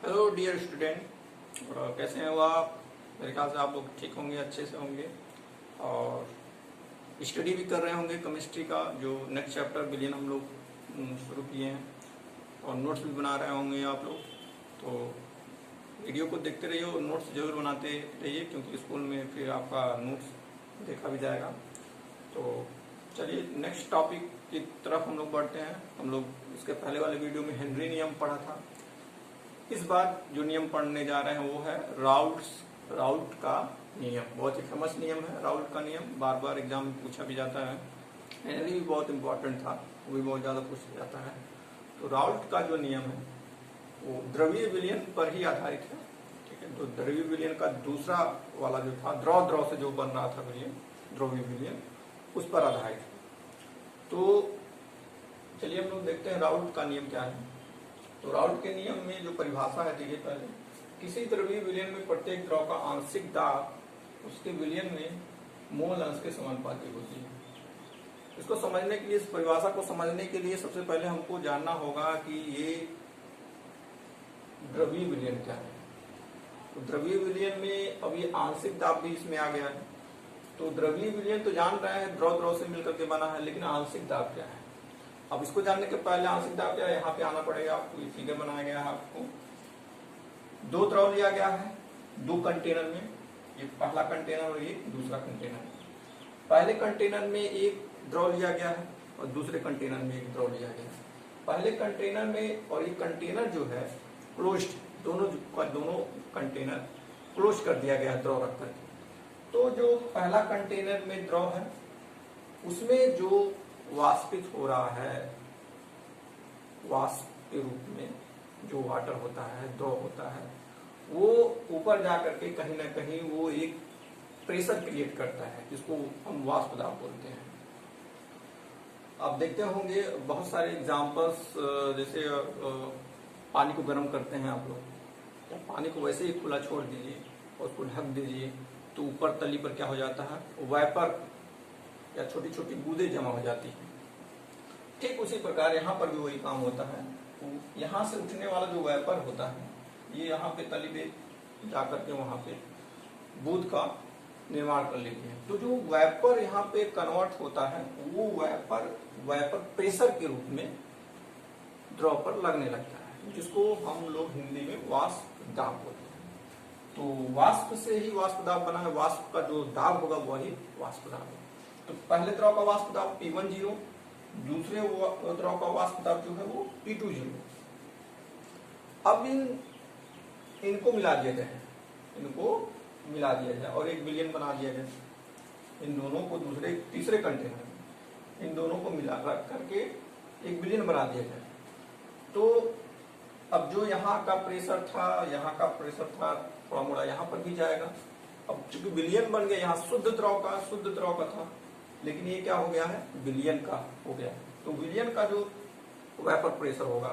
Hello dear student, कैसे हैं वो आप। मेरे ख्याल से आप लोग ठीक होंगे, अच्छे से होंगे और स्टडी भी कर रहे होंगे केमिस्ट्री का जो नेक्स्ट चैप्टर बिलियन हम लोग शुरू किए हैं और नोट्स भी बना रहे होंगे आप लोग। तो वीडियो को देखते रहिए और नोट्स जरूर बनाते रहिए क्योंकि स्कूल में फिर आपका नोट्स देखा भी जाएगा। तो चलिए नेक्स्ट टॉपिक की तरफ हम लोग बढ़ते हैं। हम लोग इसके पहले वाले वीडियो में हेनरी नियम पढ़ा था। इस बार जो नियम पढ़ने जा रहे हैं वो है राउल्ट का नियम। बहुत ही फेमस नियम है राउल्ट का नियम, बार बार एग्जाम में पूछा भी जाता है। हेनरी भी बहुत इंपॉर्टेंट था, वो भी बहुत ज़्यादा पूछा जाता है। तो राउल्ट का जो नियम है वो द्रव्यीय विलयन पर ही आधारित है। ठीक है, तो द्रव्यीय विलयन का दूसरा वाला जो था द्रव से जो बन रहा था विलयन, द्रव्यीय विलयन, उस पर आधारित है। तो चलिए हम लोग देखते हैं राउल्ट का नियम क्या है। तो राउल्ट के नियम में जो परिभाषा है देखिए, पहले किसी द्रव्यीय विलयन में प्रत्येक द्रव का आंशिक दाब उसके विलयन में मोल अंश के समानुपाती होती है। इसको समझने के लिए, इस परिभाषा को समझने के लिए सबसे पहले हमको जानना होगा कि ये द्रव्यीय विलयन क्या है। तो द्रव्यीय विलयन में अब ये आंशिक दाब भी इसमें आ गया है। तो द्रव्यीय विलयन तो जान रहे हैं द्रव से मिलकर के बना है, लेकिन आंशिक दाब क्या है। अब इसको जानने के पहले आंशिक दाब क्या है यहाँ पे आना पड़ेगा आपको। ये फिगर बनाया गया है आपको, दो द्रव लिया गया है दो कंटेनर में, ये पहला कंटेनर और ये दूसरा कंटेनर। पहले कंटेनर में एक द्रव लिया गया है और दूसरे कंटेनर में एक द्रव लिया गया है। पहले कंटेनर में और ये कंटेनर जो है क्लोज्ड, दोनों कंटेनर क्लोज कर दिया गया है द्रव रख करके। तो जो पहला कंटेनर में द्रव है उसमें जो वाष्पित हो रहा है, वाष्प के रूप में जो वाटर होता है, द्रव होता है, वो ऊपर जाकर के कहीं ना कहीं वो एक प्रेशर क्रिएट करता है जिसको हम वाष्प दाब बोलते हैं। आप देखते होंगे बहुत सारे एग्जांपल्स, जैसे पानी को गर्म करते हैं आप लोग, तो पानी को वैसे ही खुला छोड़ दीजिए और उसको ढक दीजिए तो ऊपर तली पर क्या हो जाता है, वाइपर या छोटी छोटी बूंदें जमा हो जाती है। ठीक उसी प्रकार यहाँ पर भी वही काम होता है। यहाँ से उठने वाला जो वेपर होता है ये यहाँ पे तली पे जाकर के वहां पे बूंद का निर्माण कर लेती है। तो जो वेपर यहाँ पे कन्वर्ट होता है वो वेपर प्रेशर के रूप में द्रव पर लगने लगता है, जिसको हम लोग हिंदी में वाष्प दाब बोलते हैं। तो वाष्प से ही वाष्प दाब बना है, वाष्प का जो दाब होगा वही वाष्प दाब है। तो पहले द्रव का वाष्प दाब P10, दूसरे द्रव का वाष्प दाब जो है वो P20। अब इनको मिला दिया जाए, और एक विलयन बना दिया जाए। इन दोनों को तीसरे कंटेनर में इन दोनों को मिला रख करके एक विलयन बना दिया जाए। तो अब जो यहाँ का प्रेशर था थोड़ा मोड़ा यहाँ पर भी जाएगा। अब चूंकि विलयन बन गया, यहाँ शुद्ध द्रव का था, लेकिन ये क्या हो गया है, विलयन का हो गया। तो विलयन का जो वेपर प्रेशर होगा,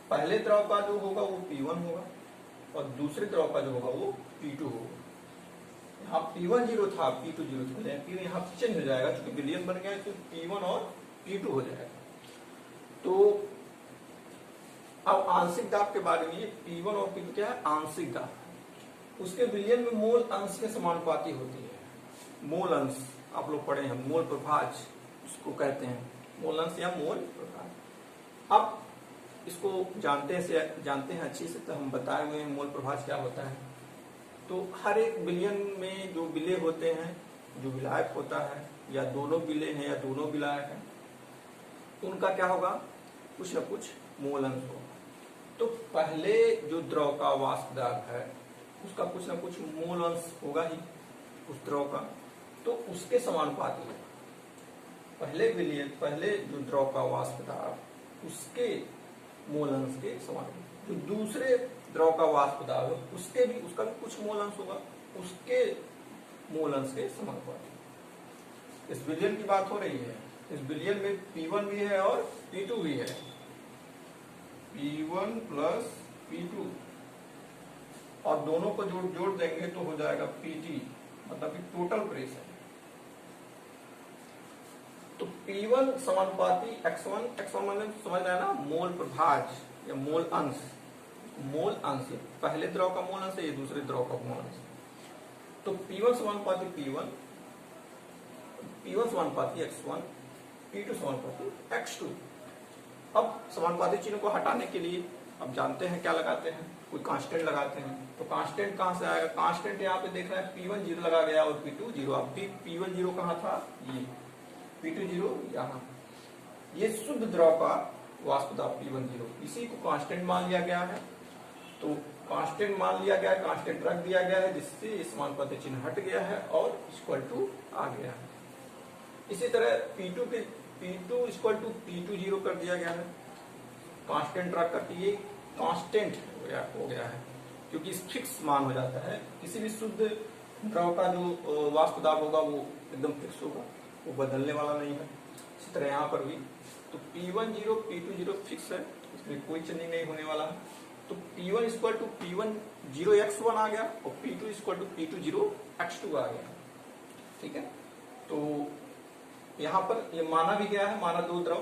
पहले द्रव का जो होगा वो P1 होगा और दूसरे द्रव का जो होगा वो P2 होगा। यहाँ P10 था, P20 था, लेकिन यहाँ चेंज हो जाएगा क्योंकि विलयन बन गया तो P1 और P2 हो जाएगा। तो अब आंशिक दाब के बारे में, P1 और P2 क्या है, आंशिक दाब। उसके विलयन में मोल अंश के समानुपाती होती है। मोल अंश आप लोग पढ़े हैं, मोल प्रभाज उसको कहते हैं, मोल अंश या मोल प्रभाज। अब इसको जानते हैं अच्छी से, तो हम बताए हुए हैं मोल प्रभाज क्या होता है। तो हर एक विलयन में जो विलय होते हैं, जो विलायक होता है, या दोनों विलय हैं या दोनों विलायक हैं, उनका क्या होगा, कुछ न कुछ मोल अंश होगा। तो पहले जो द्रव का वाष्प दाब है उसका कुछ न कुछ मोल अंश होगा ही उस द्रव का, तो उसके समानुपाती होगा। पहले जो द्रव का वाष्प दाब उसके मोल अंश के समानुपाती। जो दूसरे द्रव का वाष्प दाब है उसका भी कुछ मोल अंश होगा, उसके मोल अंश के समानुपाती। इस विलयन की बात हो रही है। इस विलयन में P1 भी है और P2 भी है, P1 प्लस P2, और दोनों को जोड़ देंगे तो हो जाएगा PT, मतलब कि टोटल प्रेशर। तो P1 समानुपाती X1 मतलब समझ रहे हैं ना, मोल प्रभाज या मोल अंश, मोल अंश, पहले द्रव का मोल अंश है, ये दूसरे द्रव का मोल अंश। तो P1 समानुपाती P1, P1 समानुपाती X1, P2 समानुपाती X2। अब समानुपाती चिन्ह को हटाने के लिए अब जानते हैं क्या लगाते हैं, कोई कांस्टेंट लगाते हैं। तो कांस्टेंट कहां से आएगा, कांस्टेंट यहाँ पे देख रहे हैं P1 0 लगा गया और P2 0। अब भी P1 0 कहाँ था, ये P2 0 यहाँ। ये शुद्ध द्रव का वाष्प दाब P1 0, इसी को कांस्टेंट मान लिया गया है। तो कांस्टेंट मान लिया गया है, कांस्टेंट रख दिया गया है, जिससे समानुपाती चिन्ह हट गया है और इक्वल टू आ गया है। इसी तरह P2 इक्वल टू P2 0 कर दिया गया है, कांस्टेंट रख करके ये कांस्टेंट हो गया है, क्योंकि फिक्स मान हो जाता है। किसी भी शुद्ध द्रव का जो वाष्प दाब होगा वो एकदम फिक्स होगा, वो बदलने वाला नहीं है। इसी तरह यहाँ पर भी तो P1 0 P2 0 फिक्स है, इसमें कोई चेंजिंग नहीं होने वाला है। तो P1 equal to P1 0 X1 आ गया और P2 equal to P2 0 X2 आ गया। ठीक है, तो यहाँ पर ये माना भी गया है, माना दो द्रव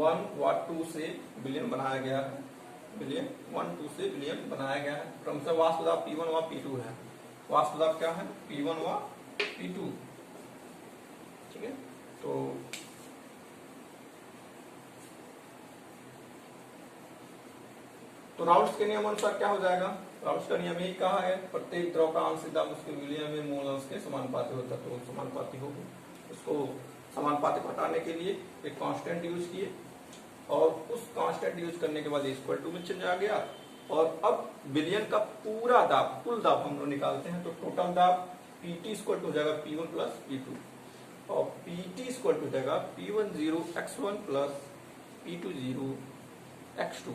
1 व 2 से विलयन बनाया गया है, विलयन 1 2 से विलयन बनाया गया है। क्रमशः वाष्प दाब P1 व P2 है, वाष्प दाब क्या है P1 व P2। ठीक है, तो राउल्ट्स के नियम अनुसार क्या हो जाएगा, राउल्ट्स का नियम यही कहा है, प्रत्येक द्रव का आंशिक दाब उसके विलयन में मोल अंश के समानुपाती होता है, तो समानुपाती होगी। उसको समानुपाती हटाने के लिए एक कांस्टेंट यूज किए और उस कांस्टेंट यूज करने के बाद इक्वल टू में चेंज आ गया। और अब विलयन का पूरा दाब, कुल दाब हम लोग निकालते हैं, तो टोटल दाब PT इक्वल टू हो जाएगा P1 प्लस P2 और PT इक्वल टू हो जाएगा P1 0 X1 plus P2 0 X2।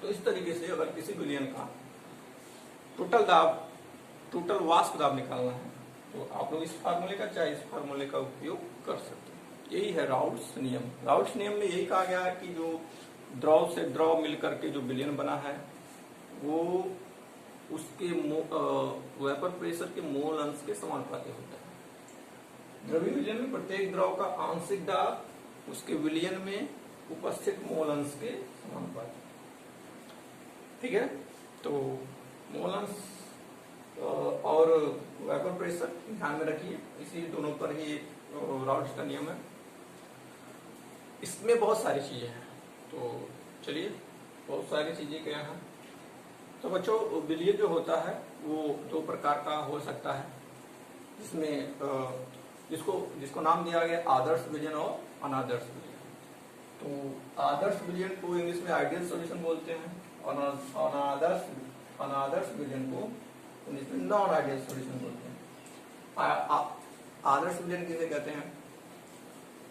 तो इस तरीके से अगर किसी विलयन का टोटल दाब, टोटल वाष्प दाब निकालना है तो आप लोग इस फार्मूले का चाहे इस फार्मूले का उपयोग कर सकते हैं। यही है राउल्ट्स नियम। राउल्ट्स नियम में यही कहा गया है कि जो द्रव से द्रव मिलकर के जो विलयन बना है वो उसके वेपर प्रेशर के मोल अंश के समानुपाती होता है। द्रवीय विलयन में प्रत्येक द्रव का आंशिक दाब उसके विलयन में उपस्थित मोल अंश के समानुपाती। ठीक है, तो मोल अंश और वेपर प्रेशर ध्यान में रखिए, इसी दोनों पर ही राउल्ट्स का नियम है। इसमें बहुत सारी चीजें हैं, तो चलिए बहुत सारी चीजें क्या हैं। तो बच्चों विलयन जो होता है वो दो प्रकार का हो सकता है, जिसमें जिसको नाम दिया गया आदर्श विलयन और अनादर्श विलयन। तो आदर्श विलयन को इंग्लिश में आइडियल सॉल्यूशन बोलते हैं, अनादर्श विलयन को इंग्लिश में नॉन आइडियल सॉल्यूशन बोलते हैं। आदर्श विलयन किसे कहते हैं,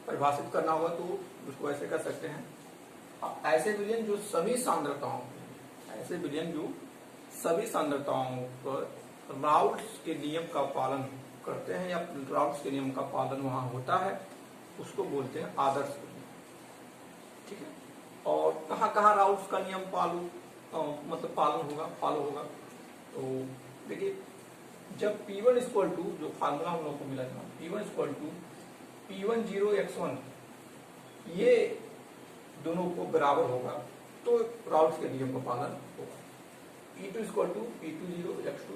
परिभाषित करना होगा तो उसको ऐसे कर सकते हैं, ऐसे विलयन जो सभी सांद्रताओं, ऐसे विलयन जो सभी सांद्रताओं पर राउल्ट्स के नियम का पालन करते हैं या राउल्ट्स के नियम का पालन वहां होता है, उसको बोलते हैं आदर्श विलयन। ठीक है, और कहाँ कहाँ राउल्ट्स का नियम मतलब फॉलो होगा। तो देखिए, जब P1 इक्वल टू, जो फार्मूला हम लोग को मिला था, P1 equal to P1 0 X1, ये दोनों को बराबर होगा तो राउल्ट्स के नियम का पालन होगा। P2 equal to P2 0 X2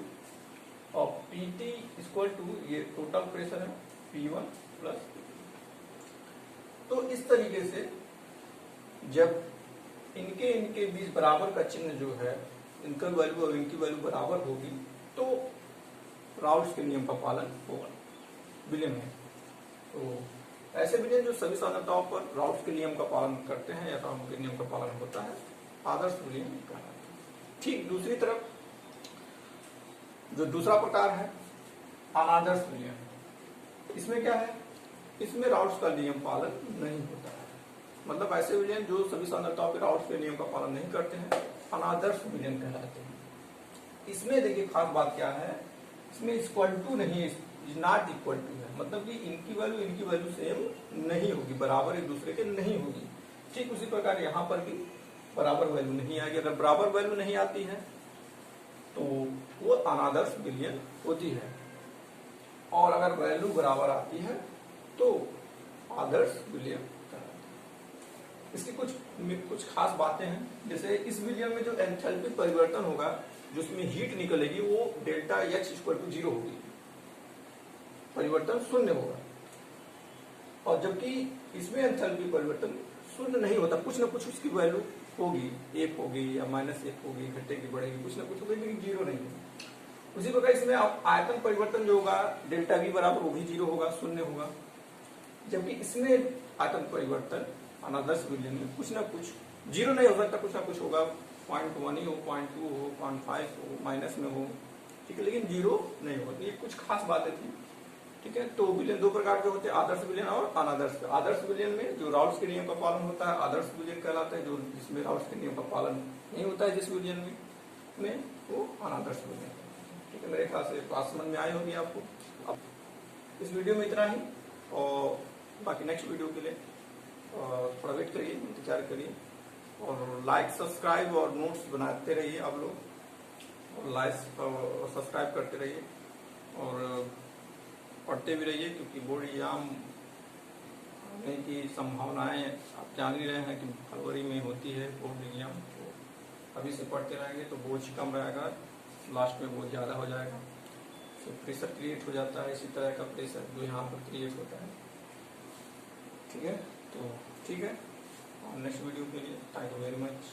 और PT इक्वल टू, ये टोटल प्रेशर है P1 प्लस P2। तो इस तरीके से जब इनके बीच बराबर का चिन्ह जो है, इनका वैल्यू और इनकी वैल्यू बराबर होगी तो राउल्ट्स के नियम का पालन होगा विलयन में। तो ऐसे विलयन जो सभी सांद्रताओं पर राउल्ट्स के नियम का पालन करते हैं या राउल्ट्स के नियम का पालन होता है, आदर्श विलयन कहलाता है। ठीक दूसरी तरफ जो दूसरा प्रकार है अनादर्श विलयन, इसमें क्या है, इसमें राउल्ट्स का नियम पालन नहीं होता है। मतलब ऐसे विलयन जो सभी सांद्रताओं पर राउल्ट्स के नियम का पालन नहीं करते हैं, अनादर्श विलयन कहलाते हैं। इसमें देखिए खास बात क्या है, इसमें इक्वल टू नहीं, नॉट इक्वल टू है, मतलब कि इनकी वैल्यू सेम नहीं होगी, बराबर एक दूसरे के नहीं होगी। ठीक उसी प्रकार यहाँ पर भी बराबर वैल्यू नहीं आएगी। अगर बराबर वैल्यू नहीं आती है तो वो अनादर्श विलयन होती है, और अगर वैल्यू बराबर आती है तो आदर्श विलयन कहलाती है। इसकी कुछ खास बातें हैं। जैसे इस विलियम में जो एंथैल्पी परिवर्तन होगा, जो उसमें हीट निकलेगी, वो डेल्टा एच इक्वल टू 0 होगी, परिवर्तन शून्य होगा। और जबकि इसमें एंथैल्पी परिवर्तन शून्य नहीं होता, कुछ ना कुछ उसकी वैल्यू होगी, 1 होगी या -1 होगी, घटेगी बढ़ेगी, कुछ ना कुछ होगी, लेकिन 0 नहीं होगी। उसी प्रकार इसमें आयतन परिवर्तन जो होगा डेल्टा V बराबर, वो भी 0 होगा, शून्य होगा। जबकि इसमें आयतन परिवर्तन अनादर्श विलयन में कुछ ना कुछ 0 नहीं हो सकता, कुछ ना कुछ होगा, 0.1 ही हो, 0.2 हो, 0.5 हो, माइनस में हो, ठीक है, लेकिन 0 नहीं होगा। ये कुछ खास बातें थी, ठीक है। तो विलयन दो प्रकार के होते हैं, आदर्श विलयन और अनादर्श। आदर्श विलयन में जो राउल्स के नियम का पालन होता है आदर्श विलयन कहलाता है, जो जिसमें राउल्स के नियम का पालन नहीं होता है जिस विलयन में वो अनादर्श विलयन, ठीक है। मेरे ख्याल से बात समझ में आई होगी आपको। अब इस वीडियो में इतना ही, और बाकी नेक्स्ट वीडियो के लिए थोड़ा वेट करिए, इंतजार करिए, और लाइक सब्सक्राइब और नोट्स बनाते रहिए आप लोग, और लाइक और सब्सक्राइब करते रहिए, और पढ़ते भी रहिए, क्योंकि बोर्ड एग्जाम होने की संभावनाएं आप जान ही रहे हैं कि फरवरी में होती है बोर्ड एग्जाम। तो अभी से पढ़ते रहेंगे तो बोझ कम रहेगा, लास्ट में बोझ ज़्यादा हो जाएगा, तो प्रेशर क्रिएट हो जाता है, इसी तरह का प्रेशर जो यहाँ पर क्रिएट होता है, ठीक है। तो ठीक है, और नेक्स्ट वीडियो के लिए थैंक यू वेरी मच।